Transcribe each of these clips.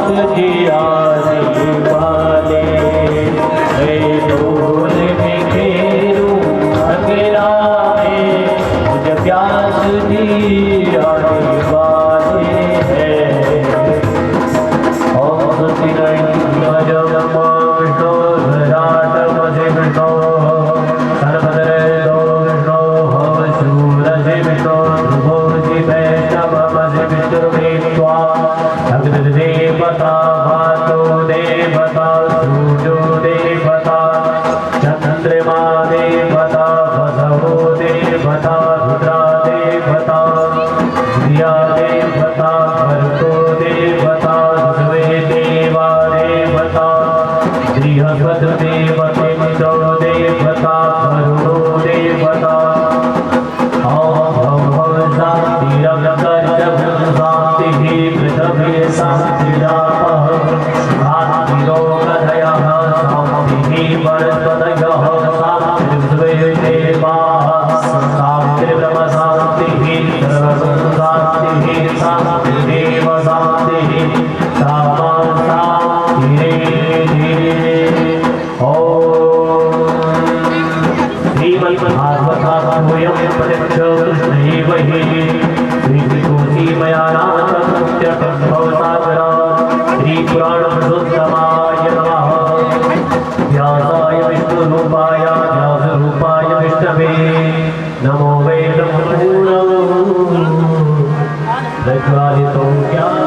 जी आने वाले, मैं ढोल में घेरूं अंधेरा में, मुझे प्यास जी आने वाले हैं। ओम सुतिरंगजम विष्णु विराटम विष्णु सर्वदरेदो विष्णु शूरजि विष्णु ध्रुवोजि वैष्णवमसि विष्णुर्वेत्वा देवता भातो देवता सूर्यो देवता चंद्रमा देवता वसवो देवता रुद्रा देवता प्रिया देवता भर्गो देवता सर्वे देवा देवता बृहस्पतिर्देवते मित्रो देवता वरुणो देवता शांतिः पृथ्वी शान्तिरापः शान्तिरोगधयः शान्तिः वरदयः शान्तिर्विश्वे देवाः शान्तिर्ब्रह्म शान्तिः सर्वशान्तिः शान्तिरेव शान्तिः सामा शान्तिरेव। श्रीमद्भागवतामूयं प्रत्यक्षो कृष्णैव हि श्रीपुराणपुरुषोत्तमाय नमः। व्यासाय विष्णुरूपाय व्यासरूपाय विष्णवे नमो वै नमो प्रज्वालितो ज्ञान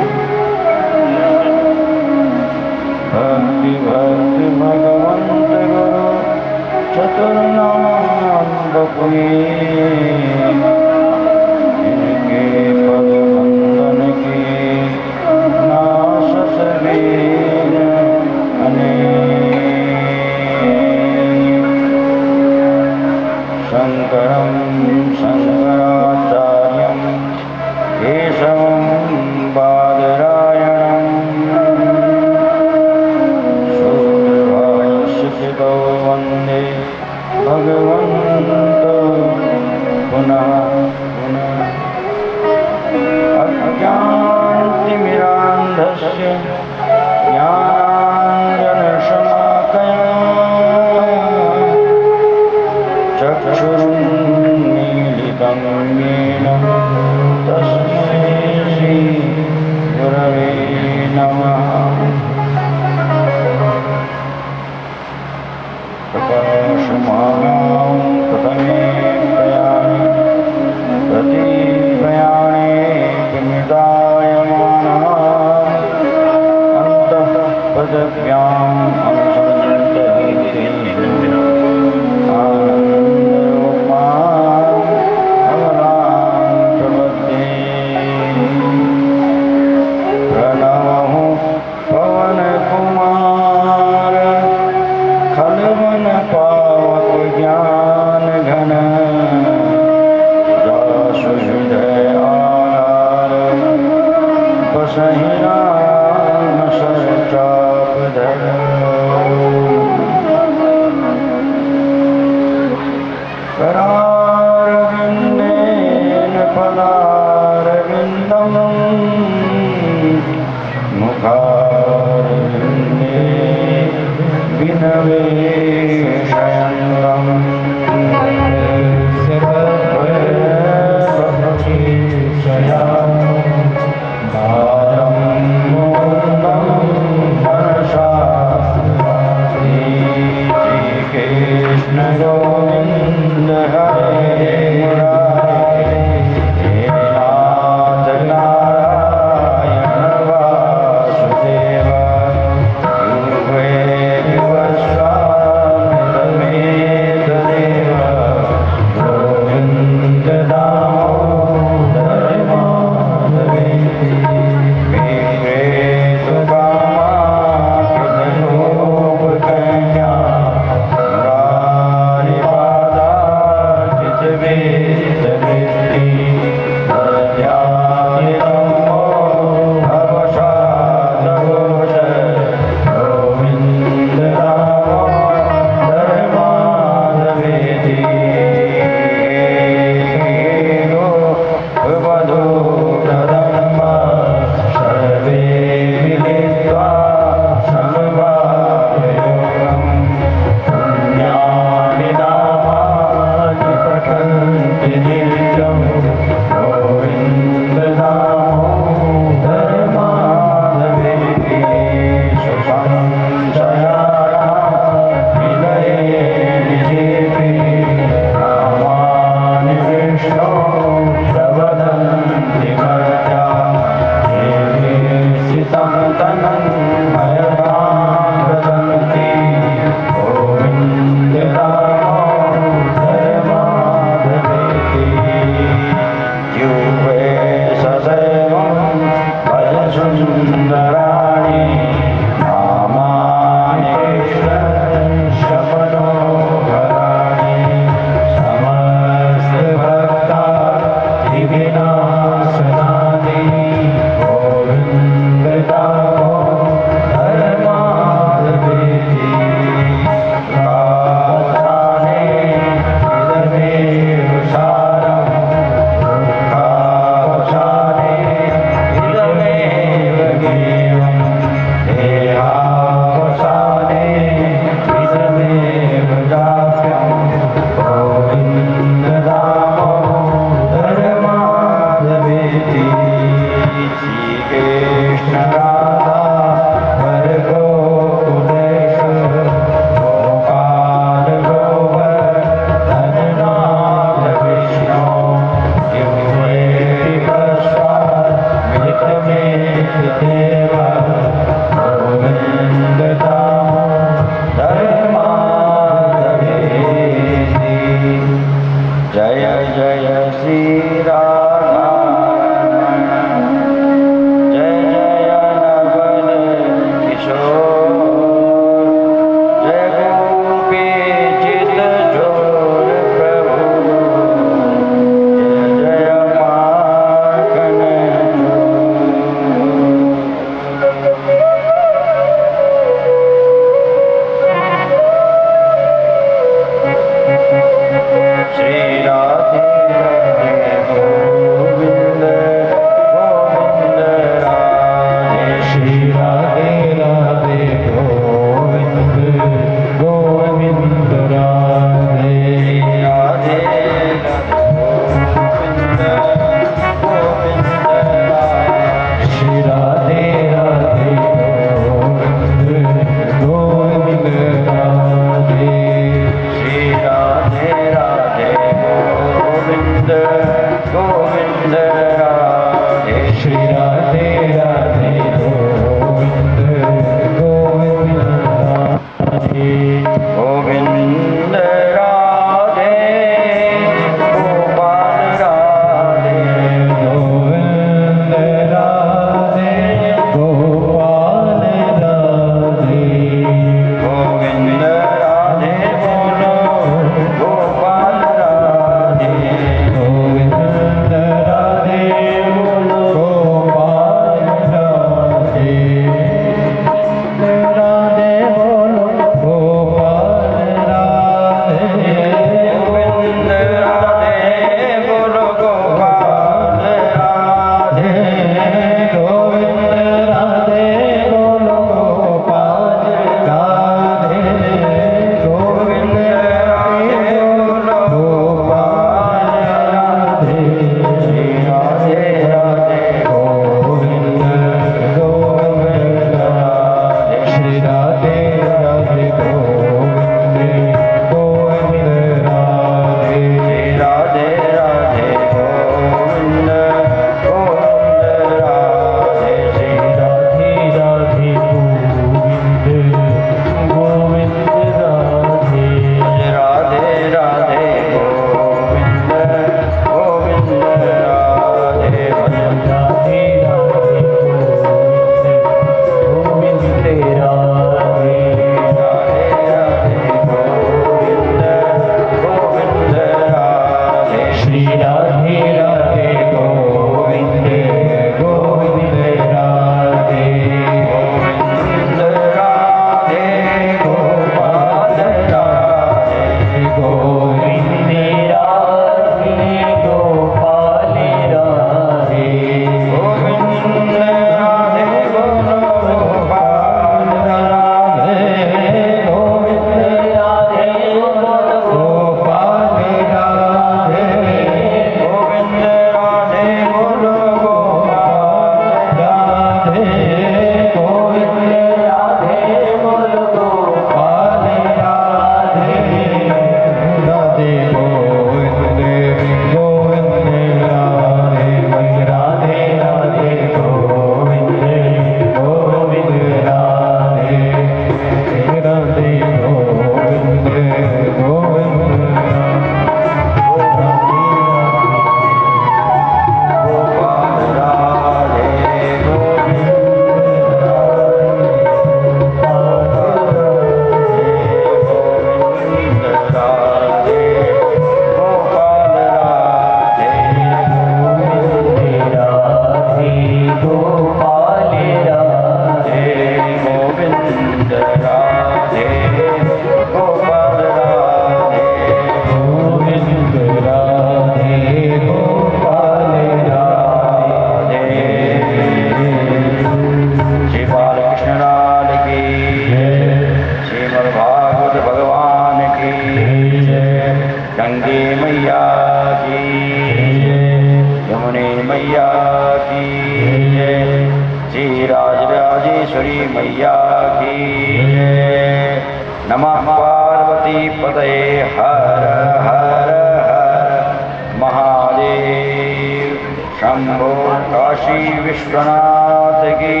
मैया की जय। नमः पार्वती पतये हर हर हर महादेव। शंभो काशी विश्वनाथ की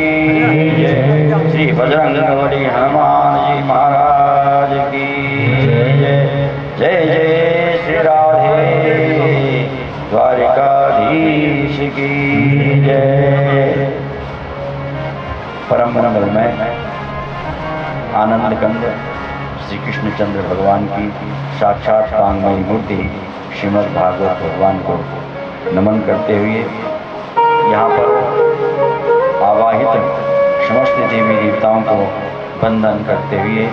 जय। श्री बजरंगबली हनुमान जी महाराज की जय। जय जय श्री राधे द्वारिकाधीश की जय। परम मंगलमय आनंद कंद श्री कृष्णचंद्र भगवान की साक्षात वांगमयी मूर्ति श्रीमद् भागवत भगवान को नमन करते हुए यहाँ पर आवाहित समस्त देवी देवताओं को वंदन करते हुए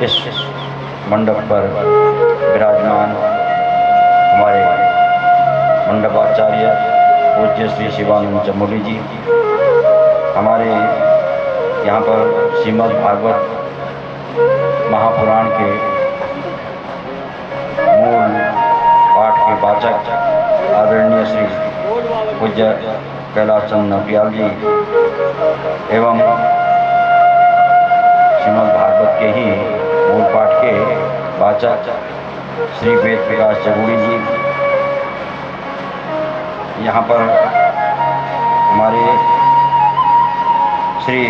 इस मंडप पर विराजमान हमारे मंडपाचार्य पूज्य श्री शिवानंद चमोली जी, हमारे यहाँ पर श्रीमद् भागवत महापुराण के मूल पाठ के वाचक आदरणीय श्री पूज्य कैलाश चंद्र नौटियाल जी एवं श्रीमद् भागवत के ही मूल पाठ के वाचक श्री वेद प्रकाश चगुड़ी जी, यहाँ पर हमारे श्री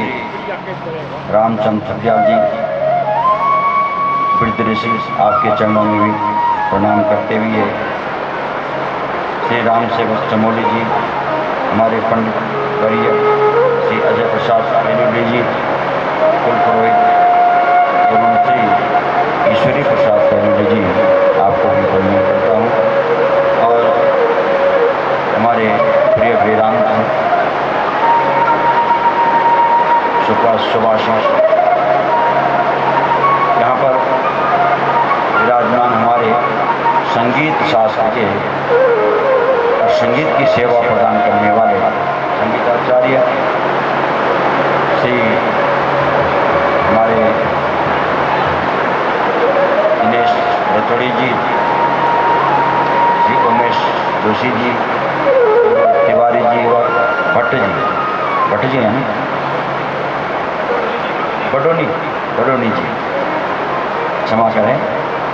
रामचंद्र थपियाल जी, वृद्ध ऋषि, आपके चरणों में भी प्रणाम करते हुए श्री राम सेवक चमोली जी, हमारे पंडित वर्य श्री अजय प्रसाद रेणुली जी, कुल पुरोहित एवं श्री ईश्वरी प्रसाद रेणुली जी, आपको भी प्रणाम करता हूँ। और हमारे प्रिय वेदांत सुभाषिष यहाँ पर विराजमान हमारे संगीत शास्त्र के और संगीत की सेवा प्रदान करने वाले संगीताचार्य श्री हमारे दिनेश रतोड़ी जी, श्री उमेश जोशी जी, तिवारी जी और भट्ट जी हैं ना, बडोनी जी, क्षमा करें,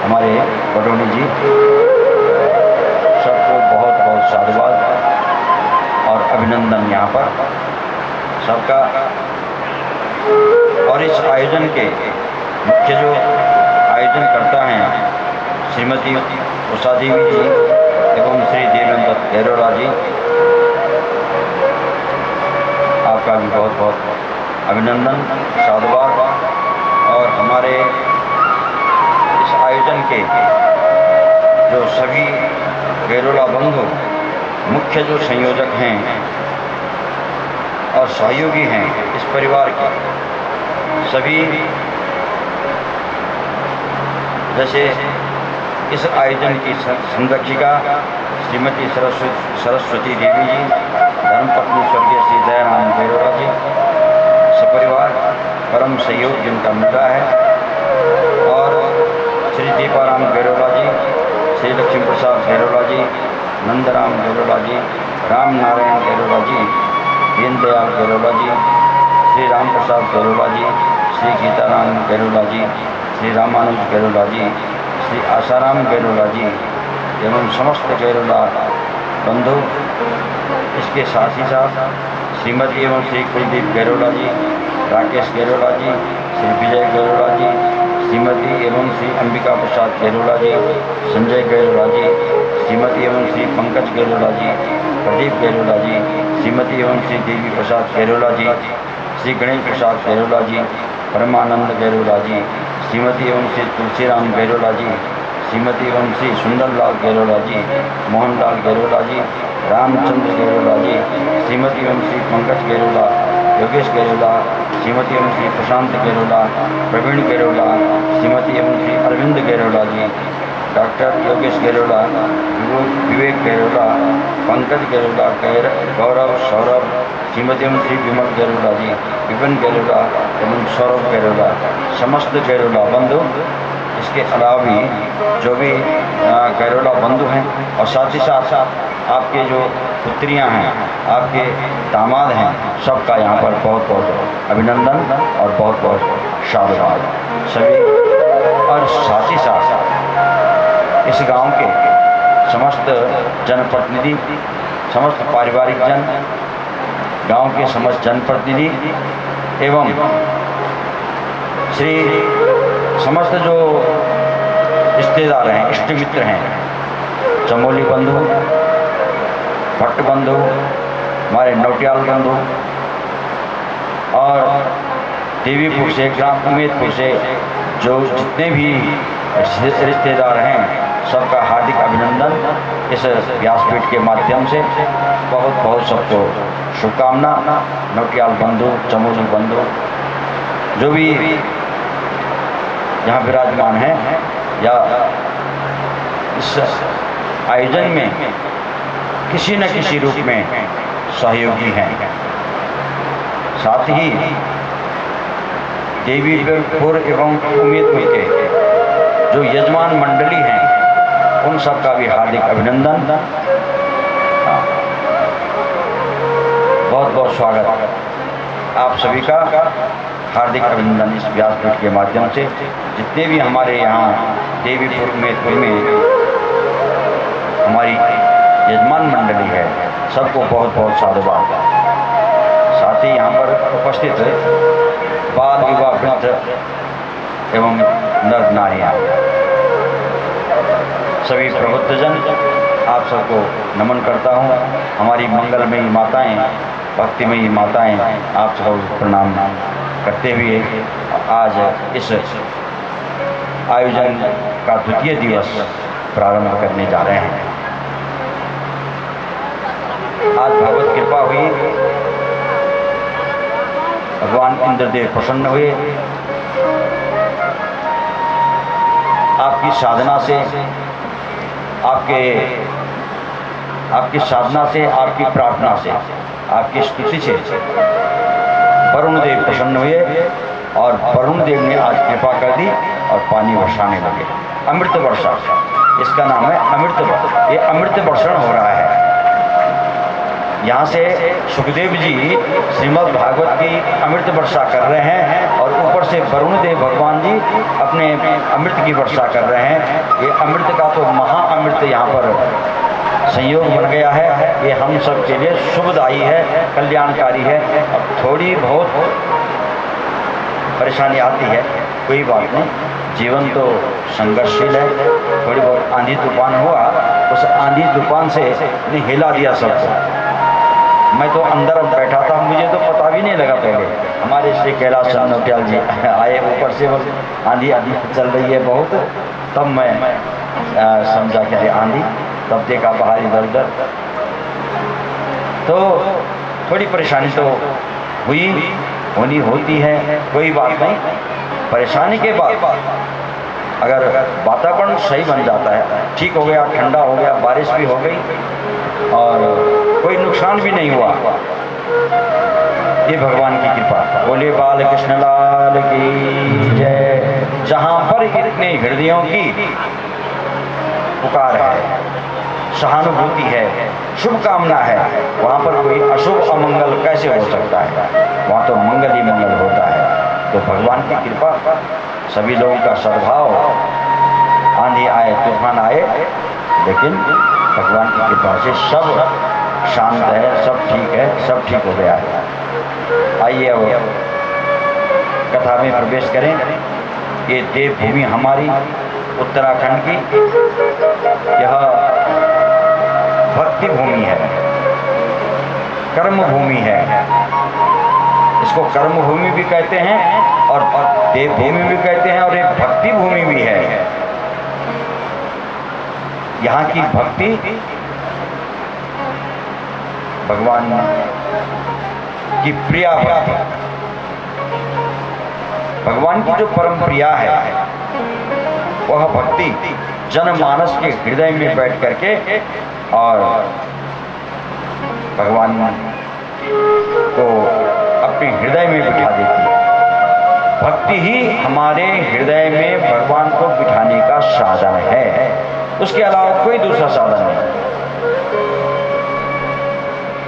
हमारे बडोनी जी, सबको बहुत बहुत साधुवाद और अभिनंदन यहाँ पर सबका। और इस आयोजन के मुख्य जो आयोजन करता हैं श्रीमती उषा देवी जी एवं श्री देवेंद्र गैरोला जी, आपका भी बहुत बहुत अभिनंदन, साधुवाद। और हमारे इस आयोजन के जो सभी गैरोला बंधु मुख्य जो संयोजक हैं और सहयोगी हैं इस परिवार के, सभी जैसे इस आयोजन की संरक्षिका श्रीमती सरस्वती देवी जी, धर्मपत्नी स्वर्गीय श्री दयाराम गैरोला जी, सपरिवार परम सहयोग जिनका मिल रहा है। और श्री दीपाराम गैरोला जी, श्री लक्ष्मी प्रसाद गैरोला जी, नंदराम गैरोला जी, राम नारायण गैरोला जी, दीनदयाल गैरोला जी, श्री राम प्रसाद गैरोला जी, श्री गीताराम गैरोला जी, श्री रामानुज गैरोला जी, श्री आसाराम गैरोला जी एवं समस्त गैरोला बंधु, इसके साथ ही साथ श्रीमती एवं श्री कुलदीप गैरोला जी, राकेश गैरोला जी, श्री विजय गैरोला जी, श्रीमती एवं श्री अंबिका प्रसाद गैरोला जी, संजय गैरोला जी, श्रीमती एवं श्री पंकज गैरोला जी, प्रदीप गैरोला जी, श्रीमती एवं श्री देवी प्रसाद गैरोला जी, श्री गणेश प्रसाद गैरोला जी, परमानंद गैरोला जी, श्रीमती एवं श्री तुलसीराम गैरोला जी, श्रीमती एवं श्री सुंदरलाल गैरोला जी, मोहनलाल गैरोला जी, रामचंद्र गैरोला जी, श्रीमती एवं श्री पंकज गैरोला, योगेश गैरोला, श्रीमती एवं श्री प्रशांत गैरोला, प्रवीण गैरोला, श्रीमती एवं श्री अरविंद गैरोला जी, डॉक्टर योगेश गैरोला, विवेक गैरोला, पंकज गैरोला, गौरव, सौरभ, श्रीमती एवं श्री विमल गैरोला जी, विपिन गैरोला एवं सौरभ गैरोला, समस्त गैरोला बंधु, इसके अलावा भी जो भी गैरोला बंधु हैं और साथ ही साथ आपके जो पुत्रियां हैं, आपके दामाद हैं, सबका यहाँ पर बहुत बहुत अभिनंदन और बहुत बहुत साधुवाद सभी। और साथ ही साथ इस गांव के समस्त जनप्रतिनिधि, समस्त पारिवारिक जन, गांव के समस्त जनप्रतिनिधि एवं श्री समस्त जो रिश्तेदार हैं, इष्ट मित्र हैं, चमोली बंधु, भट्ट बंधु, हमारे नौटियाल बंधु और देवीपुर से, ग्राम उम्मेदपुर से जो जितने भी रिश्तेदार हैं सबका हार्दिक अभिनंदन। इस व्यासपीठ के माध्यम से बहुत बहुत सबको शुभकामना। नौटियाल बंधु, चमोली बंधु जो भी यहाँ विराजमान हैं या इस आयोजन में किसी न किसी रूप में सहयोगी हैं, साथ ही देवीपुर एवं उम्मेदपुर के जो यजमान मंडली हैं उन सबका भी हार्दिक अभिनंदन। बहुत बहुत स्वागत आप सभी का, हार्दिक अभिनंदन इस व्यासपीठ के माध्यम से। जितने भी हमारे यहाँ देवीपुर उम्मेदपुर में हमारी यजमान मंडली है सबको बहुत बहुत साधुवाद। साथ ही यहाँ पर उपस्थित बाल युवा वृद्ध एवं नर नारियाँ सभी प्रबुद्धजन आप सबको नमन करता हूँ। हमारी मंगलमयी माताएं, भक्तिमयी माताएं आप सबको प्रणाम करते हुए आज इस आयोजन का द्वितीय दिवस प्रारंभ करने जा रहे हैं। आज भगवत कृपा हुई, भगवान इंद्रदेव प्रसन्न हुए। आपकी साधना से, आपकी साधना से, आपकी प्रार्थना से, आपकी स्तुति से वरुण देव प्रसन्न हुए और वरुण देव ने आज कृपा कर दी और पानी वर्षाने लगे। अमृत वर्षा, इसका नाम है अमृत वर्षा। ये अमृत वर्षण हो रहा है। यहाँ से सुखदेव जी श्रीमद् भागवत की अमृत वर्षा कर रहे हैं और ऊपर से वरुण देव भगवान जी अपने अमृत की वर्षा कर रहे हैं। ये अमृत का तो महाअमृत यहाँ पर संयोग बन गया है। ये हम सब के लिए शुभदायी है, कल्याणकारी है। अब थोड़ी बहुत परेशानी आती है, कोई बात नहीं, जीवन तो संघर्षशील है। थोड़ी बहुत आंधी तूफान हुआ, उस आंधी तूफान से ने हिला दिया सबको। मैं तो अंदर बैठा था, मुझे तो पता भी नहीं लगा पहले। हमारे श्री कैलाश चंद्र नौटियाल जी आए ऊपर से, बस आंधी आंधी चल रही है बहुत, तब मैं समझा कि अरे आंधी, तब देखा बाहर इधर उधर। तो थोड़ी परेशानी तो होनी होती है, कोई बात नहीं। परेशानी के बाद अगर वातावरण सही बन जाता है, ठीक हो गया, ठंडा हो गया, बारिश भी हो गई और कोई नुकसान भी नहीं हुआ, ये भगवान की कृपा। बोले बाल कृष्ण लाल की जय। जहाँ पर इतने हृदयों की पुकार है, सहानुभूति है, शुभकामना है, वहाँ पर कोई अशुभ अमंगल कैसे हो सकता है? वहाँ तो मंगल ही मंगल होता है। तो भगवान की कृपा, सभी लोगों का सद्भाव, आंधी आए तूफान आए, लेकिन भगवान की कृपा से सब शांत है, सब ठीक है, सब ठीक हो गया है। आइए अब कथा में प्रवेश करें। ये देवभूमि हमारी उत्तराखंड की, यह भक्ति भूमि है, कर्म भूमि है। इसको कर्म भूमि भी कहते हैं और देवभूमि भी कहते हैं और एक भक्ति भूमि भी है। यहाँ की भक्ति भगवान की प्रिया भक्ति, भगवान की जो परम प्रिया है, वह भक्ति जनमानस के हृदय में बैठ करके और भगवान को अपने हृदय में बिठा देती है। भक्ति ही हमारे हृदय में भगवान को बिठाने का साधन है, उसके अलावा कोई दूसरा साधन नहीं।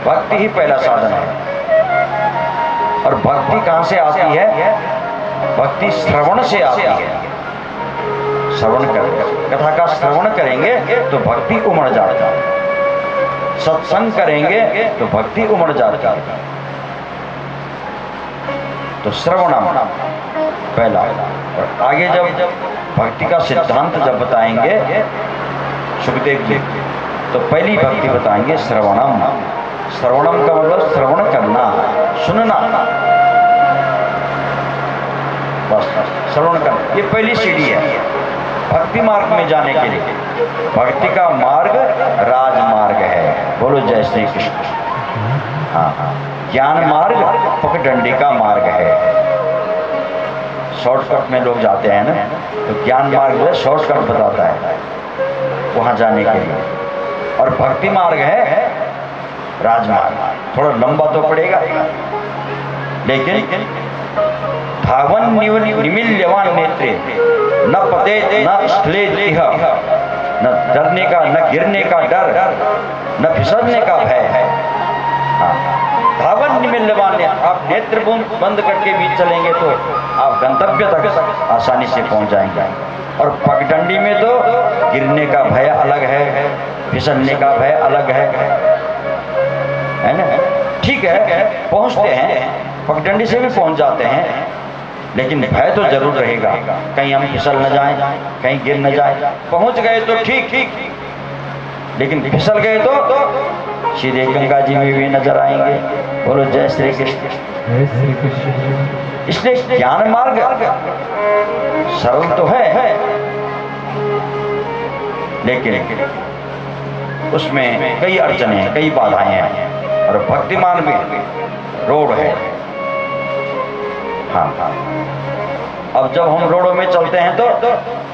भक्ति ही पहला साधन है। और भक्ति कहाँ से आती है? भक्ति श्रवण से आती है। श्रवण करेंगे, कथा का श्रवण करेंगे तो भक्ति उमड़ जाती है। सत्संग करेंगे तो भक्ति उमड़ जाती है। तो श्रवणम पहला। और आगे जब भक्ति का सिद्धांत जब बताएंगे सुखदेव जी तो पहली भक्ति बताएंगे श्रवणम। श्रवणम का मतलब श्रवण करना, सुनना, बस श्रवण करना। ये पहली सीढ़ी है भक्ति मार्ग में जाने के लिए। भक्ति का मार्ग राजमार्ग है। बोलो जय श्री कृष्ण। हाँ, ज्ञान मार्ग पगडंडी का मार्ग है। शॉर्टकट में लोग जाते हैं ना, तो ज्ञान मार्ग जो है शॉर्टकट बताता है वहां जाने के लिए। और भक्ति मार्ग है राजमार्ग, थोड़ा लंबा तो पड़ेगा, लेकिन धावन निमिल्यवान नेत्रे न पते न स्खलेत इह, न डरने का, न गिरने का डर, न फिसलने का भय। धावन निमिल्यवान, आप नेत्र बंद करके भी चलेंगे तो आप गंतव्य तक आसानी से पहुंच जाएंगे। और पगडंडी में तो गिरने का भय अलग है, फिसलने का भय अलग है ना। ठीक है, पहुंचते हैं, पगडंडी से भी पहुंच जाते हैं, लेकिन भय तो जरूर रहेगा, कहीं हम फिसल न जाएं, कहीं गिर न जाएं। पहुंच गए तो ठीक, लेकिन फिसल गए तो सीधे गंगा जी में भी नजर आएंगे। बोलो जय श्री कृष्ण। जय श्री कृष्ण। इसलिए ज्ञान मार्ग सरल तो है, लेकिन उसमें कई अड़चने हैं, कई बाधाएं हैं। और भक्ति मार्ग में रोड है। हाँ, अब जब हम रोडों में चलते हैं तो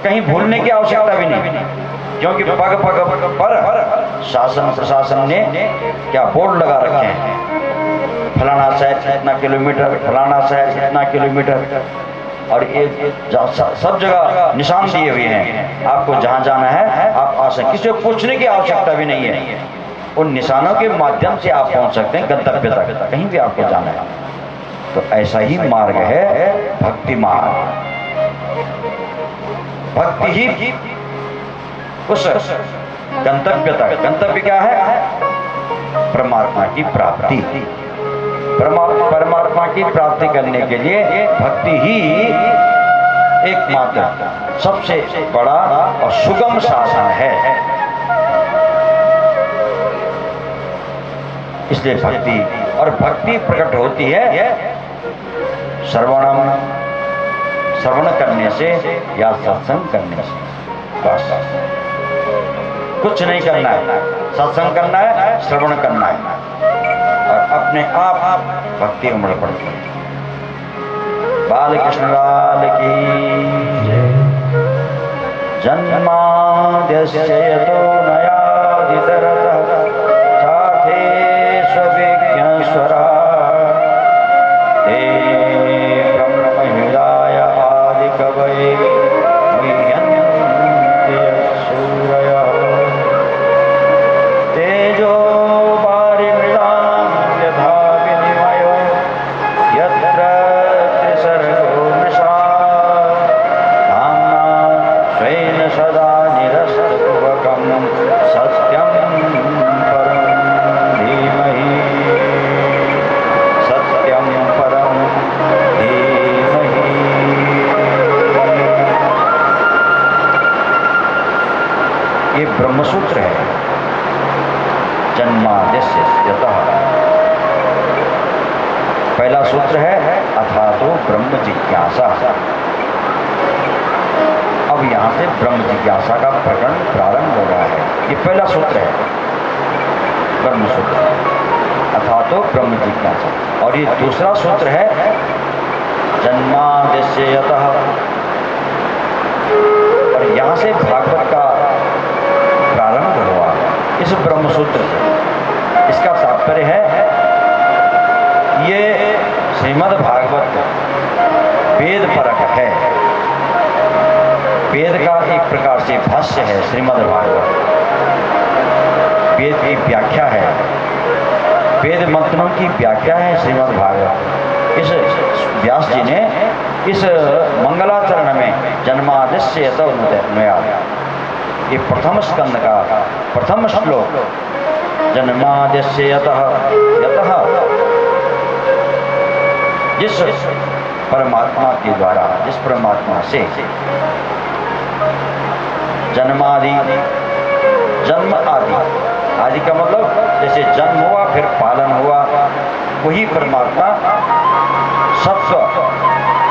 कहीं भूलने की आवश्यकता भी नहीं, क्योंकि पग पग पर शासन प्रशासन ने क्या बोर्ड लगा रखे हैं, फलाना शहर इतना किलोमीटर, फलाना शहर इतना किलोमीटर, और ये सब जगह निशान दिए हुए हैं। आपको जहाँ जाना है आप आ सकते, किसी को पूछने की आवश्यकता भी नहीं है। उन निशानों के माध्यम से आप पहुँच सकते हैं गंतव्य तक, कहीं भी आपको जाना है। तो ऐसा ही मार्ग है भक्ति मार्ग। भक्ति ही उस गंतव्य तक, गंतव्य क्या है? परमात्मा की प्राप्ति। परमात्मा की प्राप्ति करने के लिए भक्ति ही एकमात्र सबसे बड़ा और सुगम साधन है। इसलिए भक्ति, और भक्ति प्रकट होती है श्रवण करने से या सत्संग करने से। बस कुछ नहीं करना है, सत्संग करना है, श्रवण करना है, और अपने आप भक्ति उमड़ पड़ती है। बाल कृष्ण लाल की जन्माद्यस्य यतो नयादितरतः साधेष्वभिज्ञस्वरा ते ब्रह्महृदाय आदिकवये मुह्यन्ति यत्सूरयः तेजो ब्रह्मसूत्र है। जन्माद्यस्य यतः, पहला सूत्र है अथातो ब्रह्म जिज्ञासा। अब यहां से ब्रह्म जिज्ञासा का प्रकरण प्रारंभ हो रहा है। ये पहला सूत्र है ब्रह्म सूत्र, अथातो ब्रह्म जिज्ञासा। और ये दूसरा सूत्र है जन्माद्यस्य यतः। और यहां से भागवत का प्रारंभ हुआ इस ब्रह्म सूत्र से। इसका तात्पर्य है ये श्रीमद् भागवत वेद परक है। वेद का एक प्रकार से भाष्य है श्रीमद् भागवत। वेद की व्याख्या है, वेद मंत्रों की व्याख्या है श्रीमद् भागवत। इस व्यास जी ने इस मंगलाचरण में जन्माद्यस्य यतः ये प्रथम स्कंद का प्रथम श्लोक, जन्माद्यस्य यतः, यतः जिस परमात्मा के द्वारा, जिस परमात्मा से जन्मादि, जन्म आदि आदि का मतलब जैसे जन्म हुआ फिर पालन हुआ, वही परमात्मा सत्व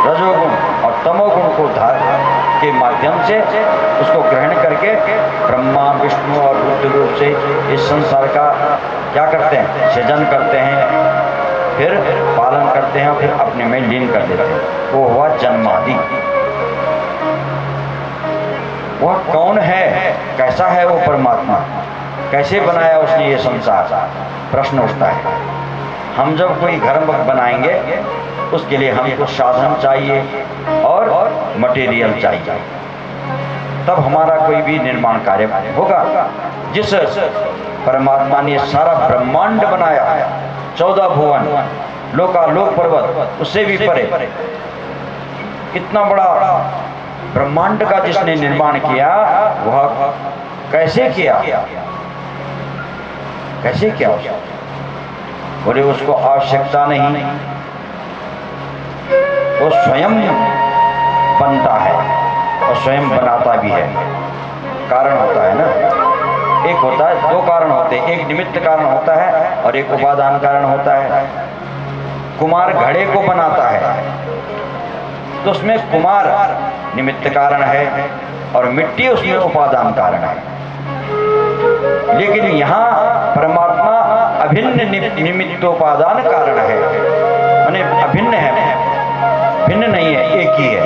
रजोगुण और तमोगुण को के माध्यम से उसको ग्रहण करके ब्रह्मा विष्णु और रुद्र रूप से इस संसार का क्या करते हैं, सृजन करते हैं, फिर पालन करते हैं और फिर अपने में लीन कर देते हैं। वो हुआ जन्मादि। वह कौन है, कैसा है वो परमात्मा, कैसे बनाया उसने ये संसार, प्रश्न उठता है। हम जब कोई घर बनाएंगे उसके लिए हमको साधन चाहिए और मटेरियल चाहिए, तब हमारा कोई भी निर्माण कार्य होगा। जिस परमात्मा ने सारा ब्रह्मांड बनाया, 14 भुवन, लोकालोक पर्वत, उससे भी परे इतना बड़ा ब्रह्मांड का जिसने निर्माण किया, वह कैसे किया, कैसे किया? बोले उसको आवश्यकता नहीं, वो स्वयं बनता है और स्वयं बनाता भी है। कारण होता है ना, एक होता है, दो कारण होते हैं, एक निमित्त कारण होता है और एक उपादान कारण होता है। कुम्हार घड़े को बनाता है तो उसमें कुम्हार निमित्त कारण है और मिट्टी उसमें उपादान कारण है। लेकिन यहाँ परमात्मा अभिन्न निमित्तोपादान कारण है, माने अभिन्न है, भिन्न नहीं है, एक ही है।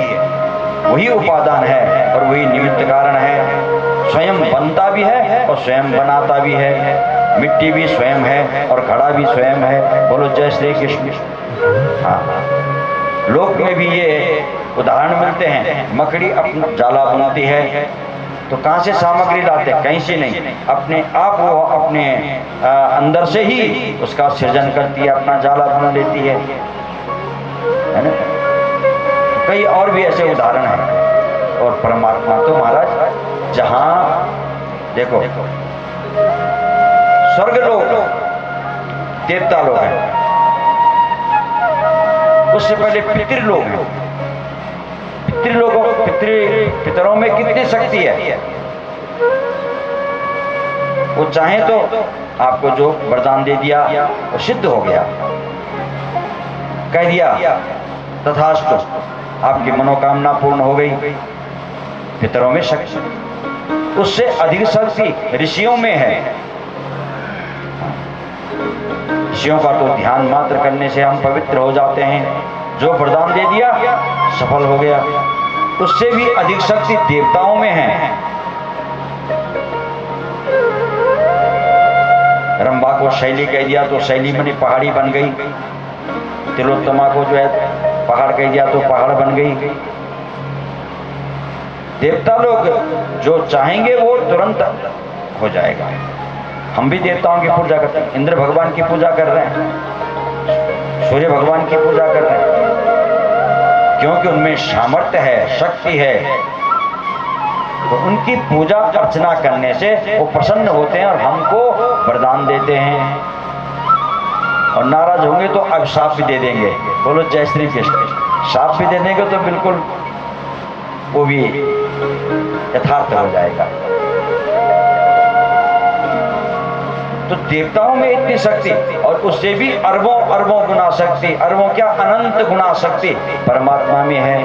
वही उपादान है और वही निमित्त कारण है। स्वयं बनता भी है और स्वयं बनाता भी है। मिट्टी भी स्वयं है और घड़ा भी स्वयं है। बोलो जय श्री कृष्ण। हाँ, लोक में भी ये उदाहरण मिलते हैं। मकड़ी अपना जाला बनाती है तो कहाँ से सामग्री लाते हैं? कहीं से नहीं, अपने आप वो अपने अंदर से ही उसका सृजन करती है, अपना जाला बना लेती है ना। कई और भी ऐसे उदाहरण हैं। और परमात्मा तो महाराज जहाँ देखो, स्वर्ग लोग देवता लोग हैं, उससे पहले पितृलोक हैं। पितरों में कितनी शक्ति है। वो चाहे तो आपको जो वरदान दे दिया वो सिद्ध हो गया, कह दिया तथास्तु, आपकी मनोकामना पूर्ण हो गई। पितरों में शक्ति, उससे अधिक शक्ति ऋषियों में है। ऋषियों का तो ध्यान मात्र करने से हम पवित्र हो जाते हैं। जो वरदान दे दिया सफल हो गया। उससे भी अधिक शक्ति देवताओं में है। रंभा को शैली कह दिया तो शैली बनी, पहाड़ी बन गई। तिलोत्तमा को जो है पहाड़ कह दिया तो पहाड़ बन गई। देवता लोग जो चाहेंगे वो तुरंत हो जाएगा। हम भी देवताओं की पूजा करते हैं। इंद्र भगवान की पूजा कर रहे हैं, सूर्य भगवान की पूजा कर रहे हैं, क्योंकि उनमें सामर्थ्य है, शक्ति है। तो उनकी पूजा अर्चना करने से वो प्रसन्न होते हैं और हमको वरदान देते हैं। और नाराज होंगे तो अभिशाप भी दे देंगे। बोलो जय श्री कृष्ण। शाप भी दे देंगे तो बिल्कुल वो भी यथार्थ हो जाएगा। तो देवताओं में इतनी शक्ति और उससे भी अरबों अरबों गुना शक्ति, अरबों क्या अनंत गुना शक्ति परमात्मा में है।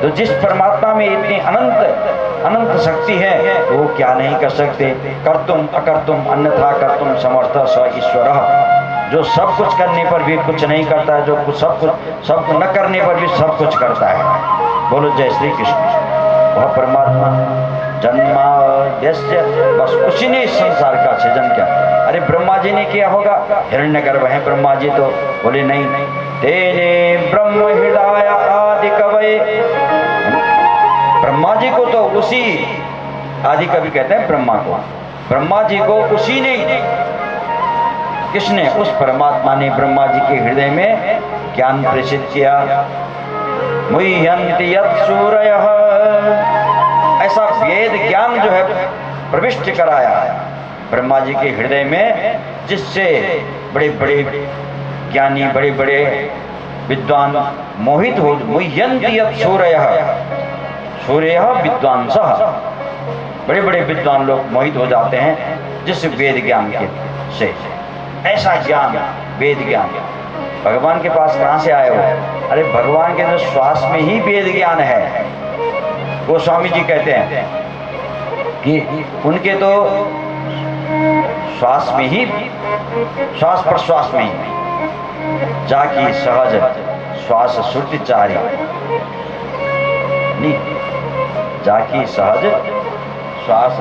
तो जिस परमात्मा में इतनी अनंत शक्ति है वो क्या नहीं कर सकते। कर्तुम अकर्तुम अन्यथा कर्तुम समर्थ स ईश्वरः। जो सब कुछ करने पर भी कुछ नहीं करता है, जो सब कुछ न करने पर भी सब कुछ करता है। बोलो जय श्री कृष्ण। वह परमात्मा जन्मा यस्य, बस उसी ने इस संसार का सृजन किया। अरे ब्रह्मा जी ने किया होगा, हिरण्यगर्भ है ब्रह्मा जी। तो बोले नहीं, तेने ब्रह्म हृदय आदि कवये। ब्रह्मा जी को तो उसी आदि कवि कहते हैं ब्रह्मा को। ब्रह्मा जी को उसी ने, किसने? उस परमात्मा ने ब्रह्मा जी के हृदय में ज्ञान प्रेषित किया। मुह्यन्ति यत् सूरयः, ऐसा वेद ज्ञान जो है प्रविष्ट कराया ब्रह्मा जी के हृदय में, जिससे बड़े बड़े ज्ञानी, बड़े बड़े विद्वान मोहित हो। मुह्यन्ति यत् सूरयः, सूर्यः विद्वांसः, बड़े बड़े विद्वान लोग मोहित हो जाते हैं जिस वेद ज्ञान के से। ऐसा ज्ञान, वेद ज्ञान भगवान के पास कहाँ से आए हो? अरे भगवान के तो श्वास में ही वेद ज्ञान है। गोस्वामी जी कहते हैं कि उनके तो श्वास में ही, श्वास प्रश्वास में ही जाकी सहज श्वास श्रुति चारी, नहीं जाकी सहज श्वास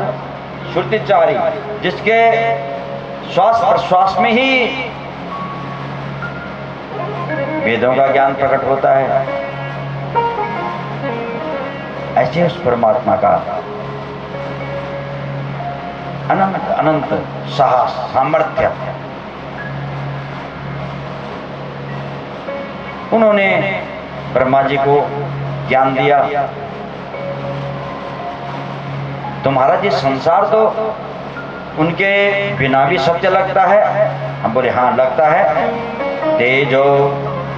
श्रुति चारी, जिसके श्वास प्रश्वास में ही वेदों का ज्ञान प्रकट होता है। ऐसे उस परमात्मा का अनंत अनंत साहस सामर्थ्य उन्होंने ब्रह्मा जी को ज्ञान दिया। तुम्हारा ये संसार तो उनके बिना भी सत्य लगता है। हम बोले हाँ लगता है। तेजो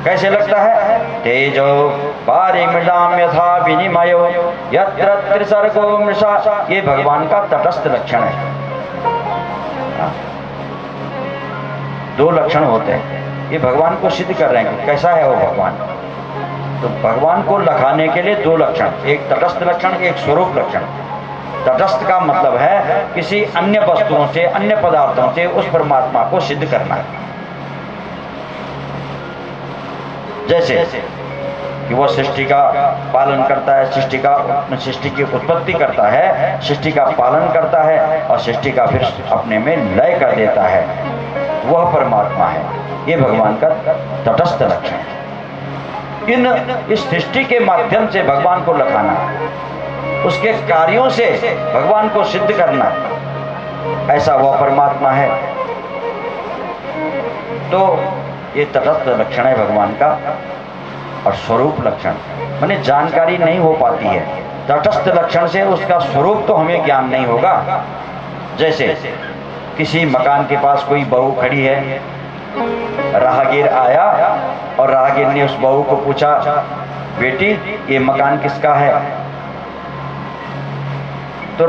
कैसे लगता है? तेजो पारिमृदाम यथा विनिमयो यत्र त्रिसर्गो मृषा, ये भगवान का तटस्थ लक्षण है। दो लक्षण होते हैं, ये भगवान को सिद्ध कर रहे हैं कैसा है वो भगवान। तो भगवान को लखाने के लिए दो लक्षण, एक तटस्थ लक्षण, एक स्वरूप लक्षण। तटस्थ का मतलब है किसी अन्य वस्तुओं से, अन्य पदार्थों से उस परमात्मा को सिद्ध करना है। जैसे कि वो सृष्टि का पालन करता है, सृष्टि की उत्पत्ति करता है, सृष्टि का पालन करता है और सृष्टि का फिर अपने में लय कर देता है, वह परमात्मा है। ये भगवान का तटस्थ लक्षण है। इस सृष्टि के माध्यम से भगवान को लखाना, उसके कार्यों से भगवान को सिद्ध करना, ऐसा वह परमात्मा है। तो ये तटस्थ लक्षण है भगवान का। और स्वरूप लक्षण माने जानकारी नहीं हो पाती है। तटस्थ लक्षण से उसका स्वरूप तो हमें ज्ञान नहीं होगा। जैसे किसी मकान के पास कोई बहू खड़ी है, राहगीर आया और राहगीर ने उस बहू को पूछा, बेटी ये मकान किसका है? तो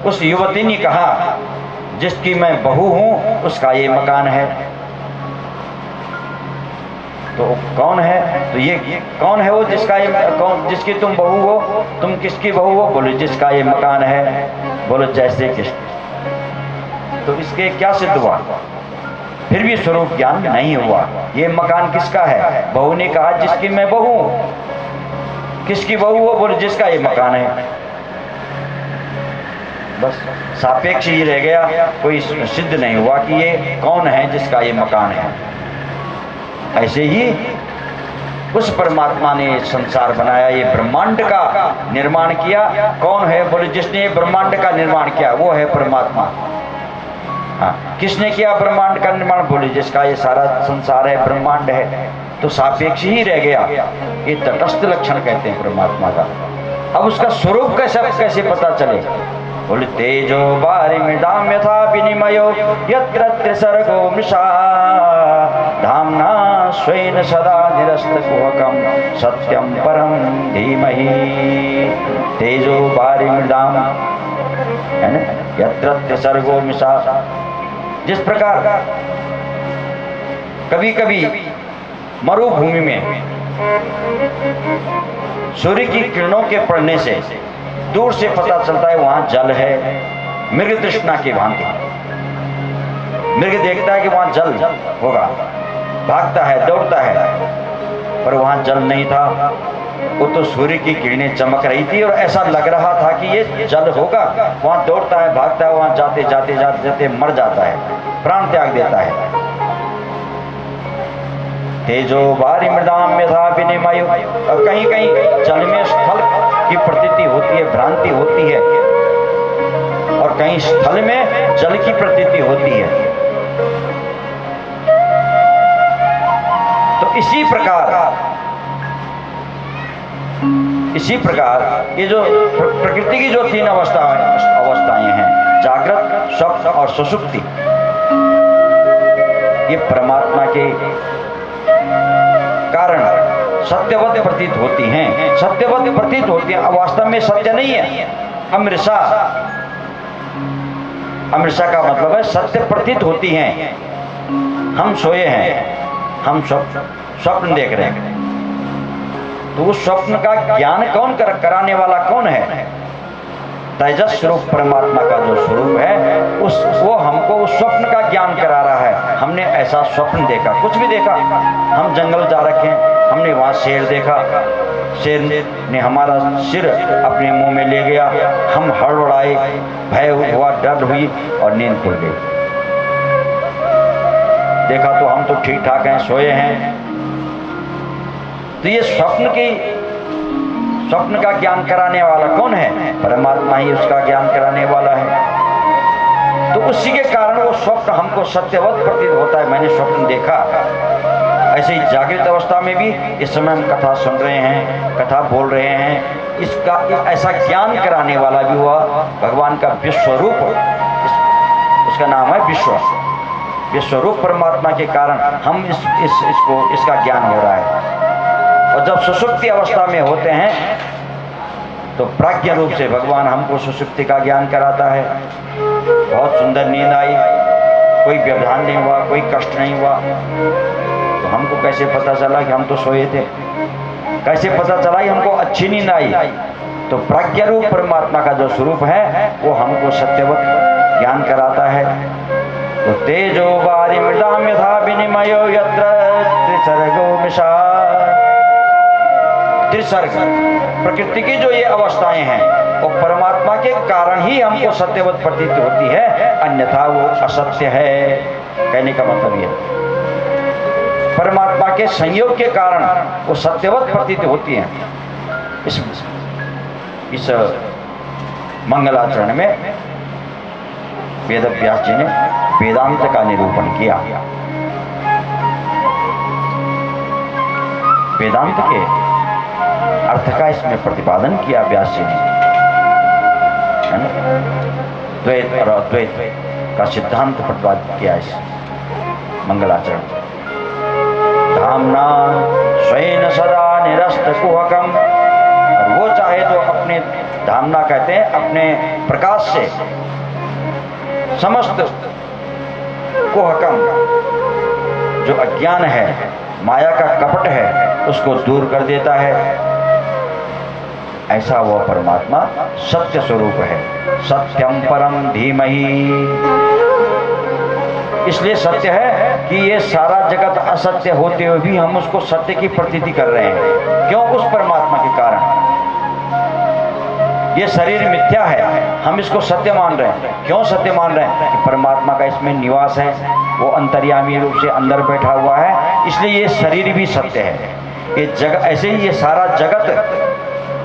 उस युवती ने कहा, जिसकी मैं बहू हूं उसका ये मकान है। तो कौन है? तो ये कौन है वो जिसका ये कौन, जिसकी तुम बहू हो? तुम किसकी बहू हो? बोले जिसका ये मकान है। बोले जैसे किस। तो इसके क्या सिद्ध हुआ? फिर भी स्वरूप ज्ञान नहीं हुआ। ये मकान किसका है? बहू ने कहा जिसकी मैं बहू हूं। किसकी बहू हो? बोले जिसका ये मकान है। बस सापेक्ष ही रह गया, कोई सिद्ध नहीं हुआ कि ये कौन है जिसका ये मकान है। ऐसे ही उस परमात्मा ने संसार बनाया, ये ब्रह्मांड का निर्माण किया। कौन है? बोले जिसने ब्रह्मांड का निर्माण किया वो है परमात्मा। हाँ, किसने किया ब्रह्मांड का निर्माण? बोले जिसका ये सारा संसार है, ब्रह्मांड है। तो सापेक्ष ही रह गया। ये तटस्थ लक्षण कहते हैं परमात्मा का। अब उसका स्वरूप कैसे पता चले? बोले तेजो वारिमृदाम यथा विनिमयो यत्र त्रिसर्गो मृषा धाम्ना स्वेन सदा निरस्तकुहकं सत्यं परं धीमहि। तेजो वारिमृदाम है ना, यत्र त्रिसर्गो मृषा। जिस प्रकार कभी कभी मरुभूमि में सूर्य की किरणों के पड़ने से दूर से पता चलता है वहां जल है। मृग तृष्णा की भांति मृग देखता है कि वहां जल होगा, भागता है, दौड़ता है, पर वहां जल नहीं था। वो तो सूर्य की किरणें चमक रही थी और ऐसा लग रहा था कि ये जल होगा। वहां दौड़ता है, भागता है, वहां जाते जाते जाते जाते मर जाता है, प्राण त्याग देता है। तेजो वारिमृदाम यथा विनिमयो। और कहीं कहीं जल में स्थल की प्रतीति होती है, भ्रांति होती है, और कहीं स्थल में जल की प्रतीति होती है। तो इसी प्रकार ये जो प्रकृति की जो तीन अवस्थाएं हैं, जागृत, स्वप्न और सुषुप्ति, ये परमात्मा के कारण सत्यवत प्रतीत होती हैं। सत्यवत प्रतीत होती हैं, वास्तव में सत्य नहीं है। अमृषा, अमृषा का मतलब है सत्य प्रतीत होती हैं। हम सोए हैं, हम स्वप्न देख रहे हैं, तो उस स्वप्न का ज्ञान कौन कराने वाला कौन है? तेजस स्वरूप परमात्मा का जो स्वरूप है वो हमको उस स्वप्न का ज्ञान करा रहा है। हमने ऐसा स्वप्न देखा, कुछ भी देखा, हम जंगल जा रखे हैं, हमने वहां शेर देखा, शेर ने हमारा सिर अपने मुंह में ले गया, हम हड़बड़ाए, भय हुआ, डर हुई और नींद खुल गई। देखा तो हम तो ठीक ठाक हैं, सोए हैं। तो ये स्वप्न का ज्ञान कराने वाला कौन है? परमात्मा ही उसका ज्ञान कराने वाला है। तो उसी के कारण वो स्वप्न हमको सत्यवत प्रतीत होता है। मैंने स्वप्न देखा। ऐसे ही जागृत अवस्था में भी इस समय हम कथा सुन रहे हैं, कथा बोल रहे हैं, इसका ऐसा ज्ञान कराने वाला भी हुआ भगवान का विश्वरूप, उसका नाम है विश्व। विश्वरूप परमात्मा के कारण हम इसका ज्ञान हो रहा है। और जब सुषुप्ति अवस्था में होते हैं तो प्राज्ञ रूप से भगवान हमको सुषुप्ति का ज्ञान कराता है। बहुत सुंदर नींद आई, कोई व्यवधान नहीं हुआ, कोई कष्ट नहीं हुआ। तो हमको कैसे पता चला कि हम तो सोए थे? कैसे पता चला कि हमको अच्छी नींद आई? तो प्राज्ञ रूप परमात्मा का जो स्वरूप है वो हमको सत्यवत ज्ञान कराता है। तो तेजो वारि मृदाम यथा विनिमयो यत्र त्रिसर्गो मिषा। त्रिसर्ग प्रकृति की जो ये अवस्थाएं हैं वो परमात्मा के कारण ही हमको सत्यवत प्रतीत होती है, अन्यथा वो असत्य है। कहने का मतलब ये परमात्मा के संयोग के कारण वो सत्यवत प्रतीत होती हैं। इस मंगलाचरण में वेद व्यास जी ने वेदांत का निरूपण किया। वेदांत के अर्थ का इसमें प्रतिपादन किया व्यास जी ने, है ना? द्वैत और अद्वैत का सिद्धांत प्रतिपादित किया इस मंगलाचरण। धामना स्वयं सदा निरस्त कुहकम, और वो चाहे तो अपने धामना कहते हैं अपने प्रकाश से समस्त कुहकम, जो अज्ञान है, माया का कपट है, उसको दूर कर देता है। ऐसा वह परमात्मा सत्य स्वरूप है। सत्यम परम धीमहि, इसलिए सत्य है कि ये सारा जगत असत्य होते हुए भी हम उसको सत्य की प्रतीति कर रहे हैं। क्यों? उस परमात्मा के कारण। ये शरीर मिथ्या है, हम इसको सत्य मान रहे हैं। क्यों सत्य मान रहे हैं? कि परमात्मा का इसमें निवास है, वो अंतर्यामी रूप से अंदर बैठा हुआ है, इसलिए ये शरीर भी सत्य है। ये जगत, ऐसे ही ये सारा जगत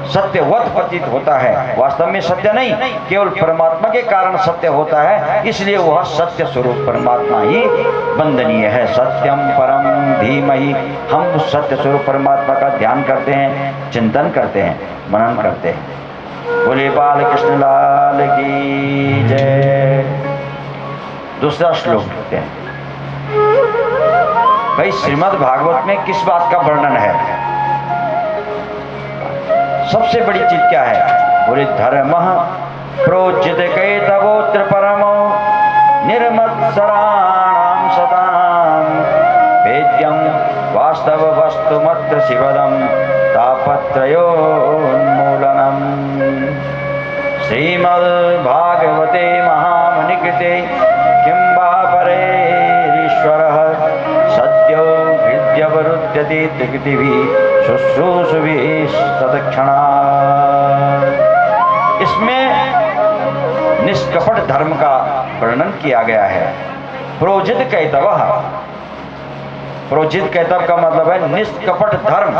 सत्यवत प्रतीत होता है, वास्तव में सत्य नहीं, केवल परमात्मा के कारण सत्य होता है। इसलिए वह सत्य स्वरूप परमात्मा ही वंदनीय है। सत्यम परम धीमहि, हम उस सत्य स्वरूप परमात्मा का ध्यान करते हैं, चिंतन करते हैं, मनन करते हैं। बोले बाल कृष्ण लाल की जय। दूसरा श्लोक लिखते हैं। भाई श्रीमद् भागवत में किस बात का वर्णन है? सबसे बड़ी चीज क्या है? बोले धर्म प्रोचित कैतवोत्र परमो निर्मत्सराणाम सदाम वेद्यम वास्तव वस्तु मत्र शिवदम तापत्रयोन्मूलनम। श्रीमद् भागवते महामुनिकृते किं वा परेरीश्वरः सद्यो विद्यवरुध्यते त्रिकृतिभिः शुश्रूषुभिः सदक्षणा। इसमें निष्कपट धर्म का वर्णन किया गया है। प्रोजित कैतवः, प्रोजित कैतव का मतलब है निष्कपट धर्म।